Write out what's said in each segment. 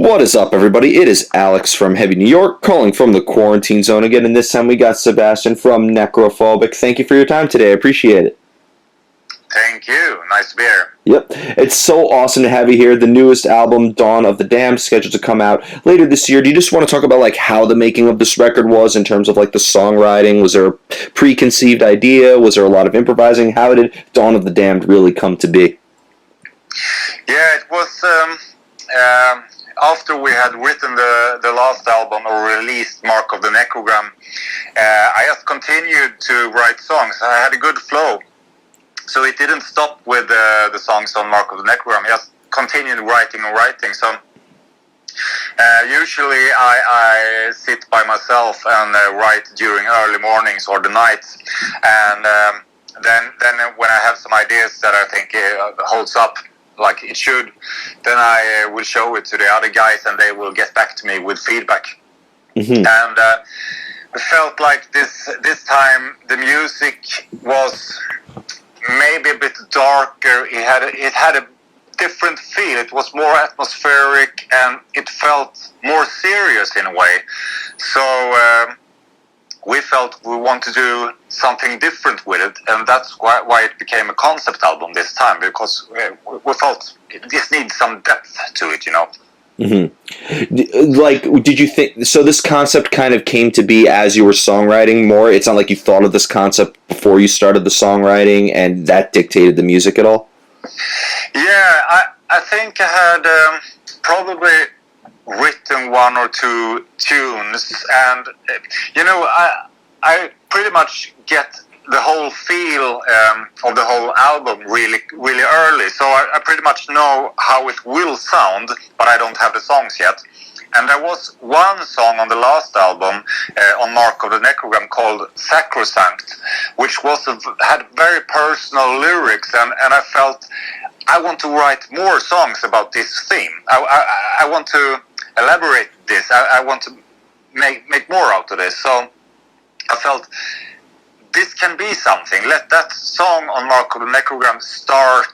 What is up, everybody? It is Alex from Heavy New York, calling from the quarantine zone again, and this time we got Sebastian from Necrophobic. Thank you for your time today. I appreciate it. Thank you. Nice to be here. Yep. It's so awesome to have you here. The newest album, Dawn of the Damned, scheduled to come out later this year. Do you just want to talk about how the making of this record was in terms of the songwriting? Was there a preconceived idea? Was there a lot of improvising? How did Dawn of the Damned really come to be? Yeah, it was after we had written the last album or released Mark of the Necrogram. I just continued to write songs. I had a good flow. So it didn't stop with the songs on Mark of the Necrogram. I just continued writing and writing. So usually I sit by myself and write during early mornings or the nights. And then when I have some ideas that I think holds up like it should, then I will show it to the other guys and they will get back to me with feedback. Mm-hmm. And I felt like this time the music was maybe a bit darker. It had a different feel. It was more atmospheric and it felt more serious in a way. So we felt we want to do something different with it, and that's why it became a concept album this time, because we felt it just needs some depth to it, Mm-hmm. Did you think so? This concept kind of came to be as you were songwriting more. It's not like you thought of this concept before you started the songwriting, and that dictated the music at all. Yeah, I think I had probably written one or two tunes, and I pretty much get the whole feel of the whole album really early, so I pretty much know how it will sound, but I don't have the songs yet. And there was one song on the last album on Mark of the Necrogram called Sacrosanct, which had very personal lyrics, and I felt I want to write more songs about this theme. I want to elaborate this. I want to make more out of this. So I felt this can be something. Let that song on Mark of the Necrogram start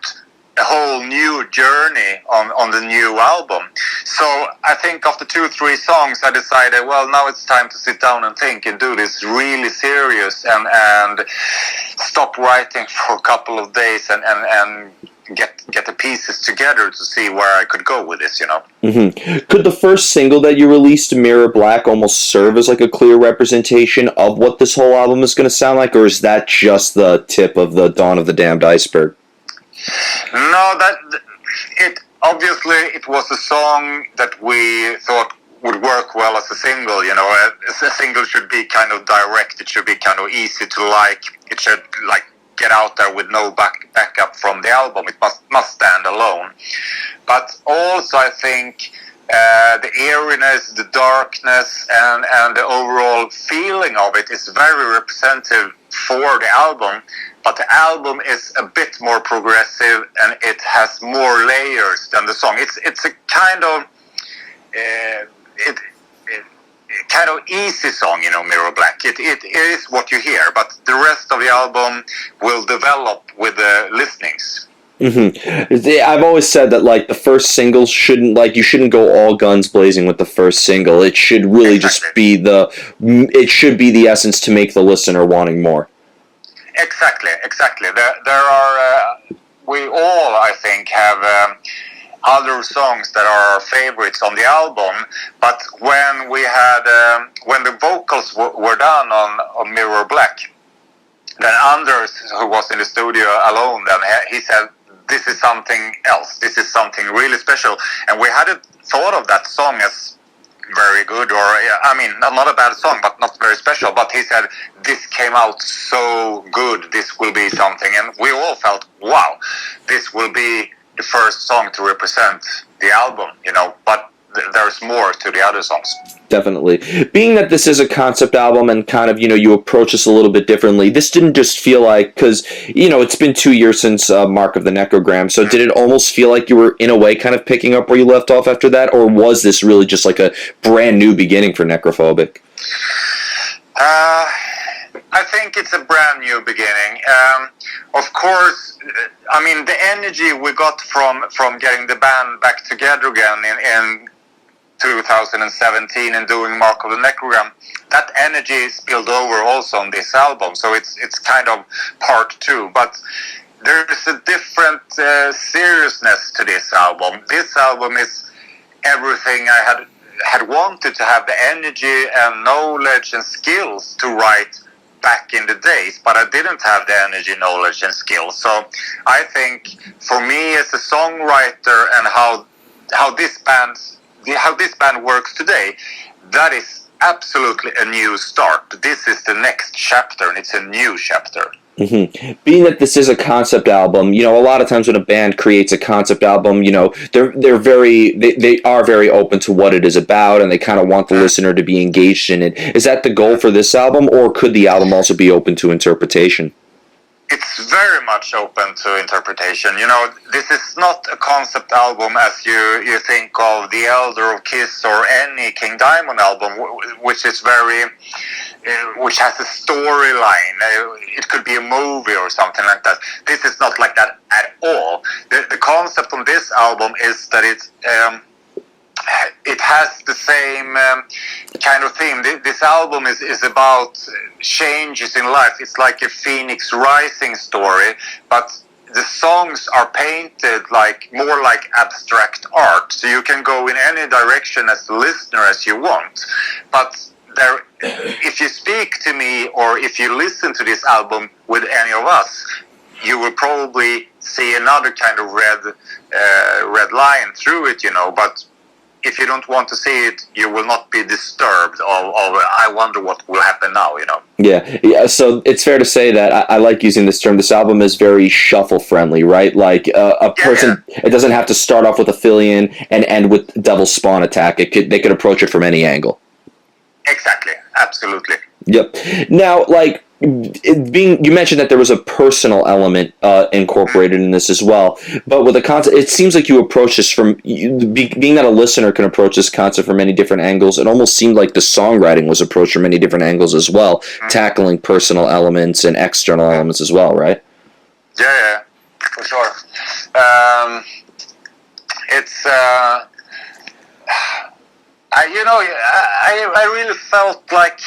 a whole new journey on the new album. So I think after 2-3 songs I decided, well, now it's time to sit down and think and do this really serious and stop writing for a couple of days and get the pieces together to see where I could go with this, Mm-hmm. Could the first single that you released, Mirror Black, almost serve as a clear representation of what this whole album is going to sound like, or is that just the tip of the Dawn of the Damned iceberg? No, it was a song that we thought would work well as a single, A single should be kind of direct, it should be kind of easy to like, it should get out there with no backup from the album. It must stand alone. But also I think the eeriness, the darkness, and the overall feeling of it is very representative for the album. But the album is a bit more progressive and it has more layers than the song. It's a kind of kind of easy song, Mirror Black. It is what you hear, but the rest of the album will develop with the listenings. Mm-hmm. I've always said that the first single shouldn't you shouldn't go all guns blazing with the first single. It should really just be the essence to make the listener wanting more. Exactly. There are we all, I think, have other songs that are our favorites on the album, but when we had when the vocals were done on Mirror Black, then Anders, who was in the studio alone, then he said, this is something else, this is something really special, and we hadn't thought of that song as very good, or not a bad song, but not very special, but he said this came out so good, this will be something, and we all felt, wow, this will be the first song to represent the album, but there's more to the other songs. Definitely. Being that this is a concept album and kind of, you approach this a little bit differently, this didn't just feel because, it's been 2 years since Mark of the Necrogram, so did it almost feel like you were, in a way, kind of picking up where you left off after that, or was this really just a brand new beginning for Necrophobic? I think it's a brand new beginning. Of course, the energy we got from getting the band back together again in 2017 and doing Mark of the Necrogram, that energy spilled over also on this album. So it's kind of part two. But there is a different seriousness to this album. This album is everything I had wanted to have, the energy and knowledge and skills to write back in the days, but I didn't have the energy, knowledge and skills. So I think for me as a songwriter and how this band works today, that is absolutely a new start. This is the next chapter, and it's a new chapter. Mm-hmm. Being that this is a concept album, a lot of times when a band creates a concept album, they are very open to what it is about, and they kind of want the listener to be engaged in it. Is that the goal for this album, or could the album also be open to interpretation? It's very much open to interpretation. This is not a concept album as you think of The Elder of Kiss or any King Diamond album, which is which has a storyline. It could be a movie or something like that. This is not like that at all. The concept on this album is that it has the same kind of theme. This album is about changes in life. It's like a phoenix rising story, but the songs are painted more like abstract art. So you can go in any direction as a listener as you want. But if you speak to me or if you listen to this album with any of us, you will probably see another kind of red line through it, but if you don't want to see it, you will not be disturbed of I wonder what will happen now, Yeah. So it's fair to say that I like using this term. This album is very shuffle friendly, right? Like a person, it doesn't have to start off with a fill-in and end with Devil's Spawn Attack. They could approach it from any angle. Exactly. Absolutely. Yep. Now, you mentioned that there was a personal element incorporated in this as well, but with the concept, it seems like you approach this from being that a listener can approach this concept from many different angles. It almost seemed like the songwriting was approached from many different angles as well, tackling personal elements and external elements as well, right? Yeah, for sure. It's I really felt like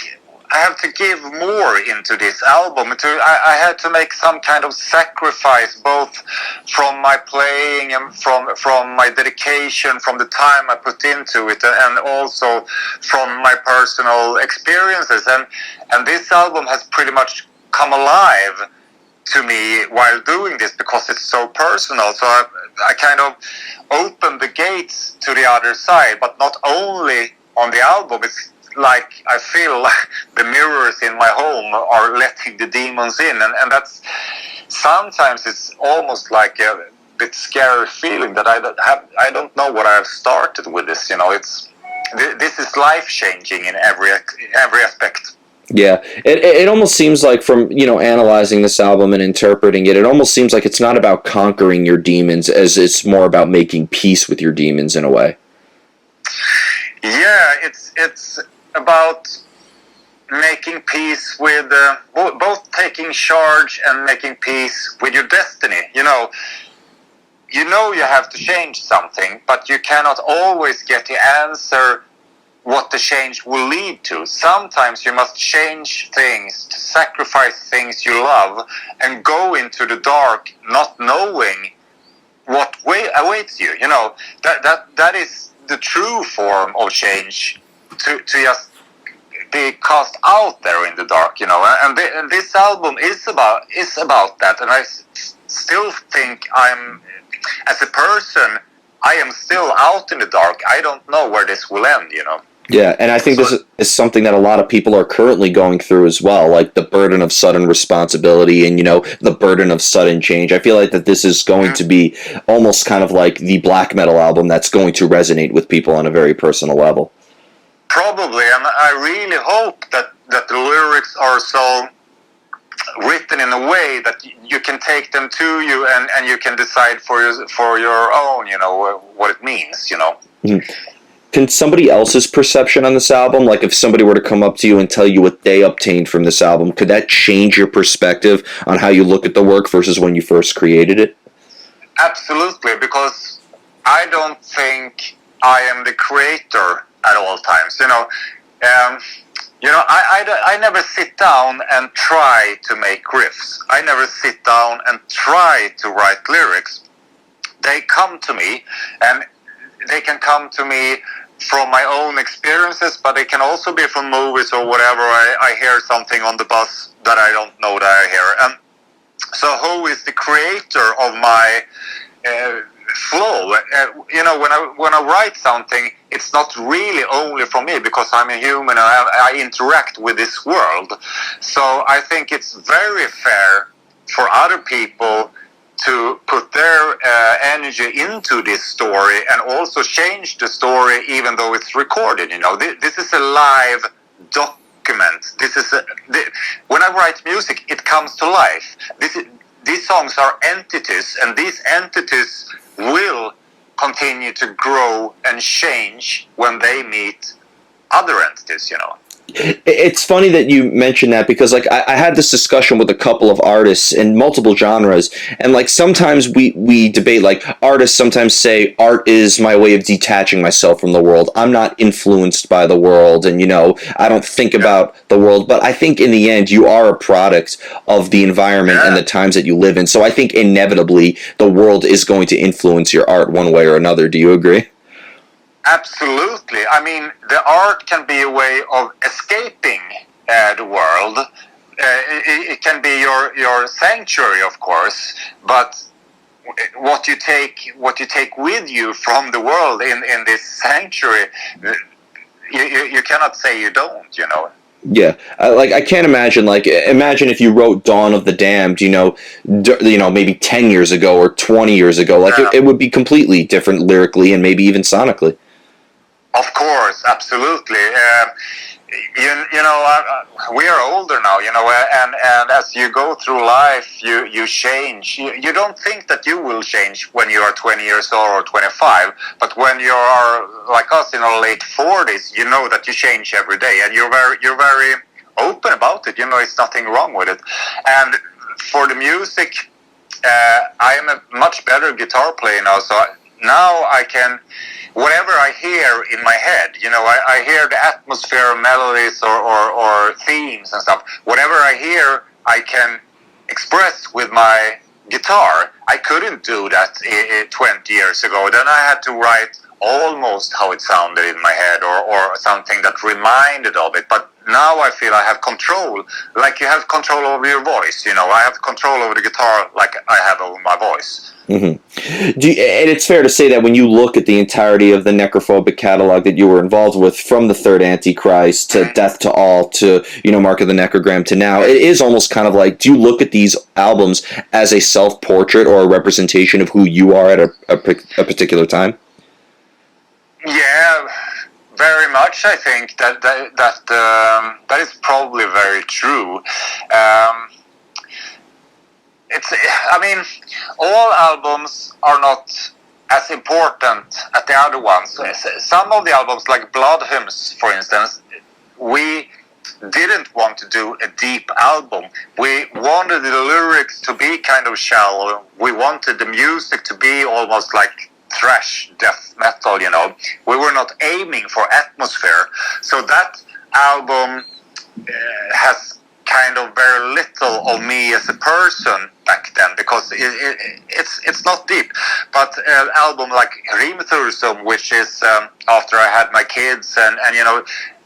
I have to give more into this album. I had to make some kind of sacrifice, both from my playing and from my dedication, from the time I put into it, and also from my personal experiences. And this album has pretty much come alive to me while doing this because it's so personal. So I kind of opened the gates to the other side, but not only on the album. It's like I feel the mirrors in my home are letting the demons in, and that's sometimes it's almost like a bit scary feeling that I don't know what I have started with this. This is life changing in every aspect. Yeah, it almost seems like from analyzing this album and interpreting it, it almost seems like it's not about conquering your demons as it's more about making peace with your demons in a way. Yeah, it's about making peace with both taking charge and making peace with your destiny. You have to change something, but you cannot always get the answer what the change will lead to. Sometimes you must change things, to sacrifice things you love, and go into the dark not knowing what way awaits you. That is the true form of change, to just be cast out there in the dark, and this album is about that. And I still think as a person, I am still out in the dark. I don't know where this will end, Yeah, and I think this is something that a lot of people are currently going through as well, like the burden of sudden responsibility and, the burden of sudden change. I feel like that this is going to be almost kind of like the black metal album that's going to resonate with people on a very personal level. Probably, and I really hope that the lyrics are so written in a way that you can take them to you and you can decide for your own, what it means, Mm-hmm. Can somebody else's perception on this album, like if somebody were to come up to you and tell you what they obtained from this album, could that change your perspective on how you look at the work versus when you first created it? Absolutely, because I don't think I am the creator at all times. I never sit down and try to make riffs. I never sit down and try to write lyrics. They come to me, and they can come to me from my own experiences, but it can also be from movies or whatever. I hear something on the bus that I don't know that I hear. And so who is the creator of my flow? When I write something, it's not really only for me, because I'm a human and I interact with this world. So I think it's very fair for other people to put their energy into this story and also change the story, even though it's recorded. This is a live document. When I write music, it comes to life. These songs are entities, and these entities will continue to grow and change when they meet other entities. It's funny that you mentioned that, because like I had this discussion with a couple of artists in multiple genres, and like sometimes we debate, like artists sometimes say art is my way of detaching myself from the world. I'm not influenced by the world, and I don't think about the world, but I think in the end you are a product of the environment and the times that you live in. So I think inevitably the world is going to influence your art one way or another. Do you agree? Absolutely. I mean, the art can be a way of escaping the world. It can be your sanctuary, of course, but what you take with you from the world in this sanctuary, you cannot say you don't. Yeah, I can't imagine. Like, imagine if you wrote "Dawn of the Damned," maybe 10 years ago or 20 years ago. Like, it would be completely different lyrically and maybe even sonically. Of course, absolutely. We are older now, and as you go through life, you change. You don't think that you will change when you are 20 years old or 25, but when you are like us in our late 40s, you know that you change every day, and you're very open about it. It's nothing wrong with it. And for the music, I am a much better guitar player now, so now I can, whatever I hear in my head, I hear the atmosphere, melodies, or themes and stuff. Whatever I hear, I can express with my guitar. I couldn't do that 20 years ago. Then I had to write almost how it sounded in my head, or something that reminded of it. But now I feel I have control, like you have control over your voice. I have control over the guitar like I have over my voice. Mm-hmm. And it's fair to say that when you look at the entirety of the Necrophobic catalog that you were involved with, from the Third Antichrist to Death to All to Mark of the Necrogram to now, it is almost kind of like, do you look at these albums as a self-portrait or a representation of who you are at a particular time? Yeah, very much. I think that is probably very true. All albums are not as important as the other ones. Some of the albums, like Blood Hymns, for instance, we didn't want to do a deep album. We wanted the lyrics to be kind of shallow. We wanted the music to be almost like thrash death metal. We were not aiming for atmosphere. So that album has kind of very little of me as a person back then, because it's not deep. But an album like Rimthursum, which is after I had my kids, and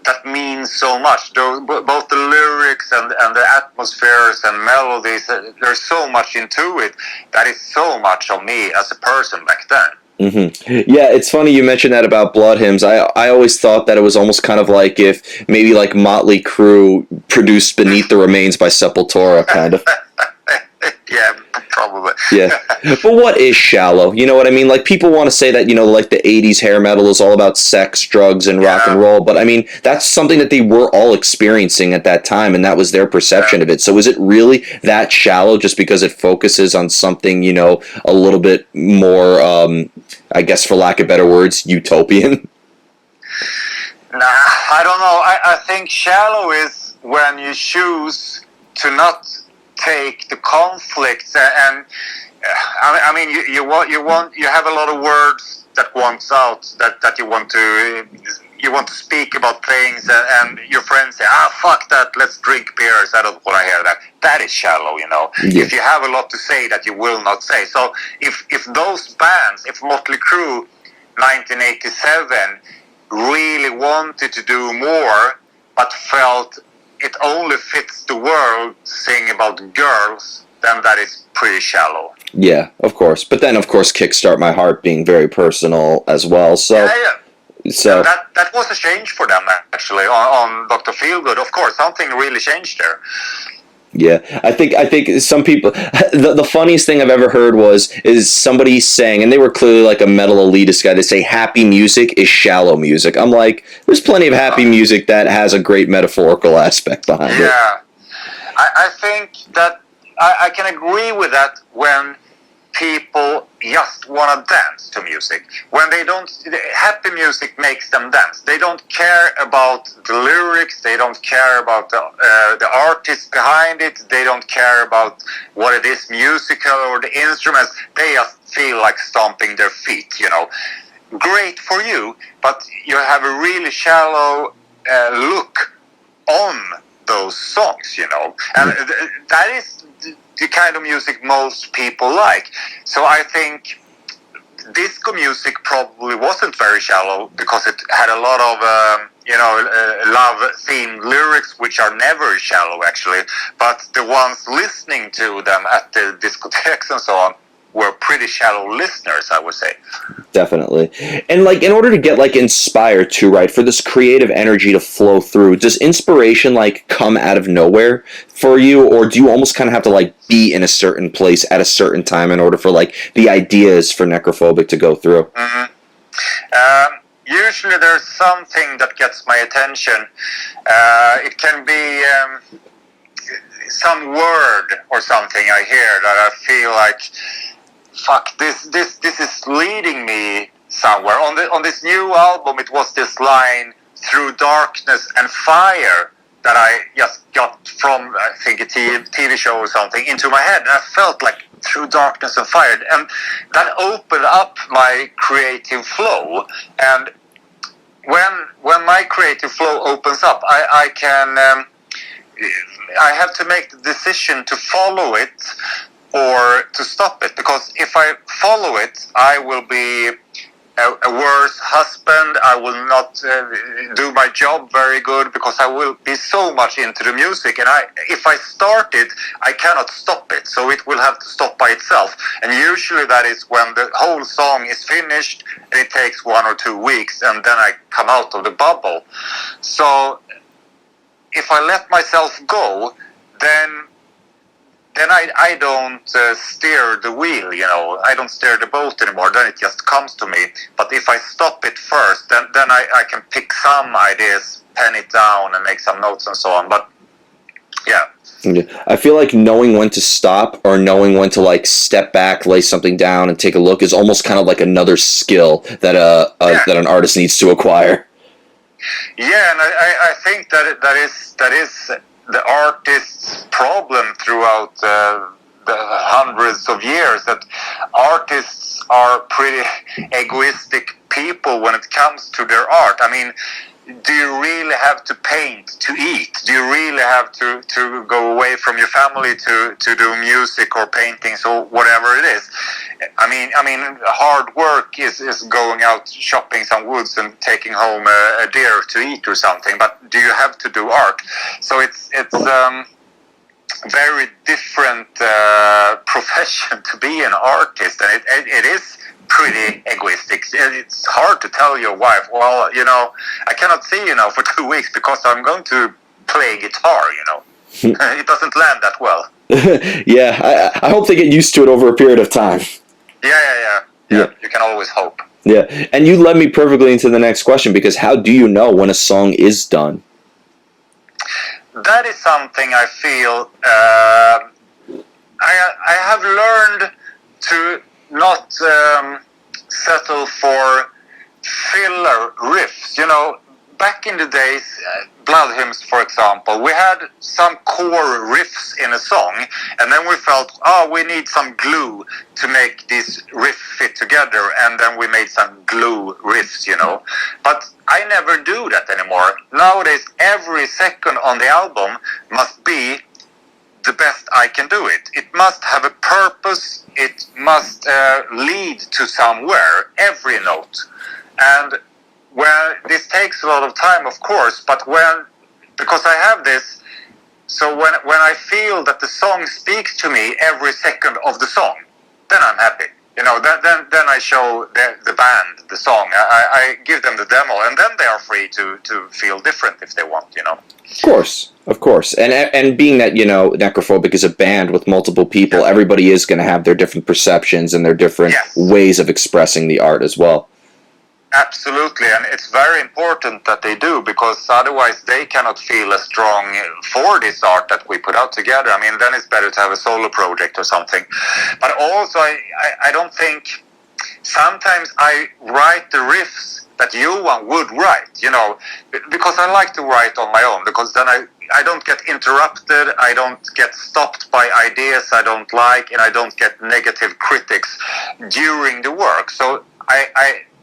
that means so much. Both the lyrics and the atmospheres and melodies, there's so much into it. That is so much of me as a person back then. Mm-hmm. Yeah, it's funny you mentioned that about Blood Hymns. I always thought that it was almost kind of like if maybe like Motley Crue produced Beneath the Remains by Sepultura, kind of. Yeah, probably. Yeah. But what is shallow? You know what I mean? Like, people want to say that, like the 80s hair metal is all about sex, drugs, and rock and roll. But I mean, that's something that they were all experiencing at that time, and that was their perception of it. So is it really that shallow just because it focuses on something, a little bit more, I guess for lack of better words, utopian? Nah, I don't know. I think shallow is when you choose to not take the conflicts, and you have a lot of words that wants out, that you want to speak about things, and your friends say, fuck that, let's drink beers, I don't want to hear that. That is shallow, you know. Yeah. If you have a lot to say that you will not say. So if those bands, if Motley Crue 1987 really wanted to do more, but felt it only fits the world sing about girls, then that is pretty shallow. Yeah, of course. But then, of course, Kickstart My Heart being very personal as well. So, So that was a change for them, actually, on Dr. Feelgood. Of course, something really changed there. Yeah, I think some people. The funniest thing I've ever heard is somebody saying, and they were clearly like a metal elitist guy. They say happy music is shallow music. I'm like, there's plenty of happy music that has a great metaphorical aspect behind it. Yeah, I think that I can agree with that when people just want to dance to music. When they don't, happy music makes them dance. They don't care about the lyrics. They don't care about the artist behind it. They don't care about what it is musical or the instruments. They just feel like stomping their feet, you know. Great for you, but you have a really shallow look on those songs, you know. And that is the kind of music most people like. So I think disco music probably wasn't very shallow because it had a lot of love-themed lyrics, which are never shallow actually. But the ones listening to them at the discotheques and so on were pretty shallow listeners, I would say. Definitely. And like in order to get like inspired to write, for this creative energy to flow through, does inspiration like come out of nowhere for you, or do you almost kind of have to like be in a certain place at a certain time in order for like the ideas for Necrophobic to go through? Mm-hmm. Usually there's something that gets my attention. It can be some word or something I hear that I feel like, fuck, this is leading me somewhere. On this new album, it was this line, "Through darkness and fire," that I just got from, I think, a TV show or something into my head. And I felt like, through darkness and fire. And that opened up my creative flow. And when my creative flow opens up, I have to make the decision to follow it or to stop it, because if I follow it, I will be a worse husband. I will not do my job very good because I will be so much into the music, and if I start it, I cannot stop it, so it will have to stop by itself. And usually that is when the whole song is finished and it takes 1 or 2 weeks, and then I come out of the bubble. So if I let myself go, then I don't steer the wheel, you know. I don't steer the boat anymore. Then it just comes to me. But if I stop it first, then I can pick some ideas, pen it down, and make some notes and so on. But yeah. I feel like knowing when to stop or knowing when to like step back, lay something down, and take a look is almost kind of like another skill that that an artist needs to acquire. Yeah, and I think that is the artist's problem throughout the hundreds of years, that artists are pretty egoistic people when it comes to their art. I mean, do you really have to paint to eat? Do you really have to go away from your family to do music or paintings or whatever it is? I mean, hard work is going out shopping some woods and taking home a deer to eat or something. But do you have to do art? So it's very different profession to be an artist, and it is pretty egoistic. It's hard to tell your wife, well, you know, I cannot see you now for 2 weeks because I'm going to play guitar, you know. It doesn't land that well. Yeah, I hope they get used to it over a period of time. Yeah. You can always hope. Yeah, and you led me perfectly into the next question, because how do you know when a song is done? That is something I feel I have learned to not settle for filler riffs. You know, back in the days, Blood Hymns, for example, we had some core riffs in a song, and then we felt, oh, we need some glue to make this riff fit together, and then we made some glue riffs, you know. But I never do that anymore. Nowadays, every second on the album must be the best I can do it. It must have a purpose. It must lead to somewhere, every note. And well, this takes a lot of time, of course, but because I have this, so when I feel that the song speaks to me every second of the song, then I'm happy. You know, then I show the band the song. I give them the demo, and then they are free to feel different if they want, you know. Of course. And being that, you know, Necrophobic is a band with multiple people, everybody is going to have their different perceptions and their different ways of expressing the art as well. Absolutely, and it's very important that they do, because otherwise they cannot feel as strong for this art that we put out together. I mean, then it's better to have a solo project or something. But also, I don't think, sometimes I write the riffs that Johan would write, you know, because I like to write on my own, because then I don't get interrupted, I don't get stopped by ideas I don't like, and I don't get negative critics during the work. So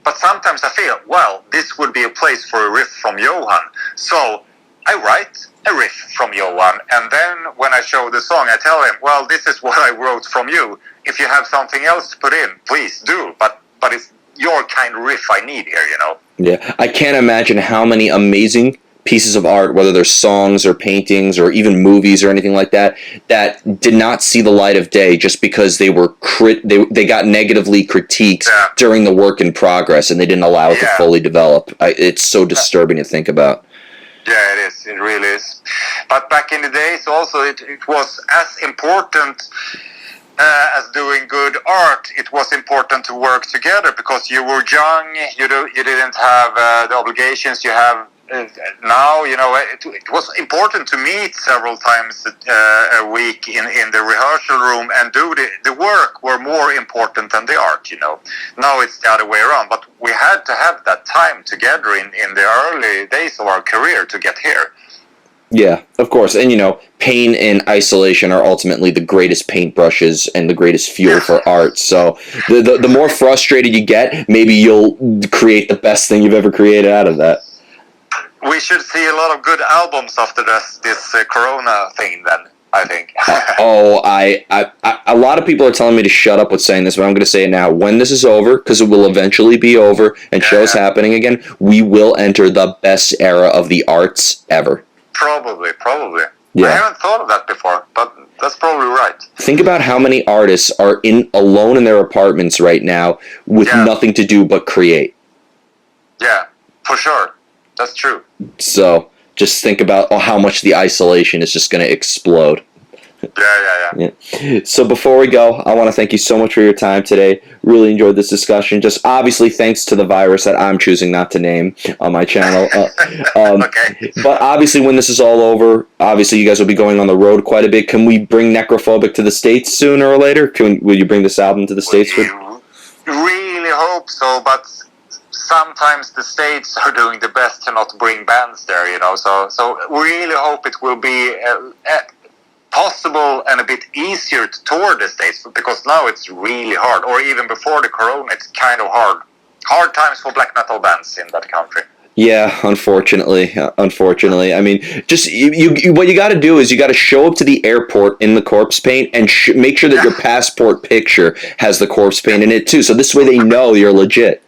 but sometimes I feel, well, this would be a place for a riff from Johan. So I write a riff from Johan, and then when I show the song, I tell him, well, this is what I wrote from you. If you have something else to put in, please do. But it's your kind of riff I need here, you know. Yeah, I can't imagine how many amazing pieces of art, whether they're songs or paintings or even movies or anything like that, that did not see the light of day just because they were they got negatively critiqued during the work in progress, and they didn't allow it to fully develop. It's so disturbing to think about. Yeah, it is. It really is. But back in the days, also, it was as important as doing good art. It was important to work together, because you were young. You didn't have the obligations you have now. You know, it was important to meet several times a week in the rehearsal room and do the work were more important than the art, you know. Now it's the other way around, but we had to have that time together in the early days of our career to get here. Yeah, of course. And, you know, pain and isolation are ultimately the greatest paintbrushes and the greatest fuel for art. So the more frustrated you get, maybe you'll create the best thing you've ever created out of that. We should see a lot of good albums after this Corona thing, then, I think. A lot of people are telling me to shut up with saying this, but I'm going to say it now. When this is over, because it will eventually be over, and shows happening again, we will enter the best era of the arts ever. Probably. Yeah. I haven't thought of that before, but that's probably right. Think about how many artists are alone in their apartments right now with nothing to do but create. Yeah, for sure. That's true. So just think about how much the isolation is just going to explode. Yeah. So before we go, I want to thank you so much for your time today. Really enjoyed this discussion. Just obviously thanks to the virus that I'm choosing not to name on my channel. Okay. But obviously when this is all over, obviously you guys will be going on the road quite a bit. Can we bring Necrophobic to the States sooner or later? Will you bring this album to the States? We really hope so, but sometimes the States are doing the best to not bring bands there, you know. So we really hope it will be possible and a bit easier to tour the States, because now it's really hard, or even before the Corona, it's kind of hard times for black metal bands in that country. Yeah, unfortunately. I mean, just you what you got to do is you got to show up to the airport in the corpse paint and make sure that your passport picture has the corpse paint in it too, so this way they know you're legit.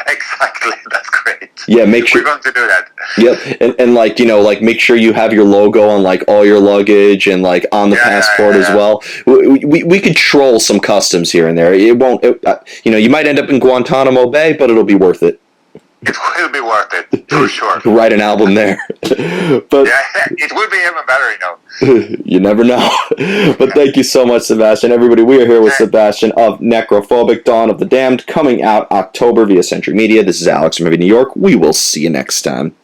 Exactly, that's great. Yeah, make sure we're going to do that. Yep, and like, you know, like make sure you have your logo on like all your luggage and like on the passport as well. We could troll some customs here and there. It won't, you know, you might end up in Guantanamo Bay, but it'll be worth it. It will be worth it, for sure. Write an album there. But yeah, it would be even better, you know. You never know. But thank you so much, Sebastian. Everybody, we are here with Sebastian of Necrophobic, Dawn of the Damned, coming out October via Century Media. This is Alex from New York. We will see you next time.